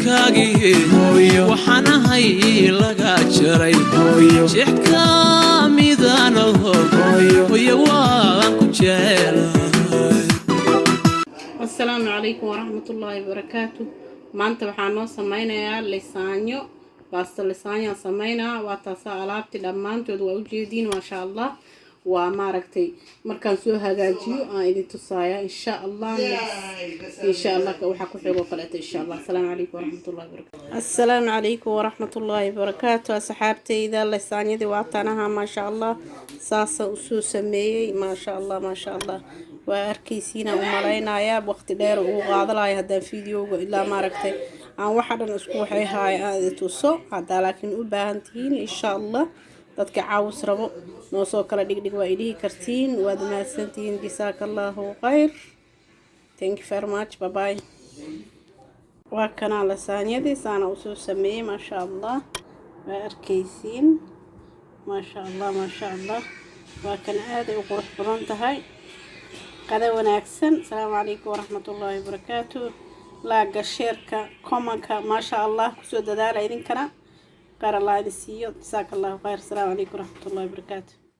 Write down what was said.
ubadkaagii hooyo waxaan ahay laga jaray hooyo jecka midaan hooyo waan ku jecelahay. Assalaamu calaykum waraxmatullaahi wabarakaatuh. maanta waxaan noo sameynayaa lisaanyo basta lisaanyo sameynaa waa taas alaabti dhamaantood waa u jeedin ma sha Allah waa maaragtay markaan soo hagaajiyo aan idin tusaaya insha Allah waxa ku xigo kale insha Allah. Assalaamu calaykum waraxmatullaahi wabarakaatuh asxaabtayda lisaanyadii waa tanaha ma sha Allah saasa u soo sameeyay ma sha Allah waa arkaysiina u maleynaya waqti dheer uu qaadalayo hadda fiidiyowga ilaa maaragtay aan waxa dhan isku waxay haay aad tuso hada laakiin u baahan tihiin insha Allah dadka caawis rabo noo soo kala dhigdhig waa idii kartiin waad mahadsantihiin jazaakallahu khayr. Thank you very much. Bye bye. waa kana lisaanyadii saana u soo sameeyay ma sha Allah waa arkaysiin ma sha Allah waa kan aad u qurux badan tahay قد وناكسن. السلام عليكم ورحمة الله وبركاته. لاقى شيركا كومنكا ما شاء الله كسود دالا إذن كنا قال الله يدسيو جزاك الله خير. السلام عليكم ورحمة الله وبركاته.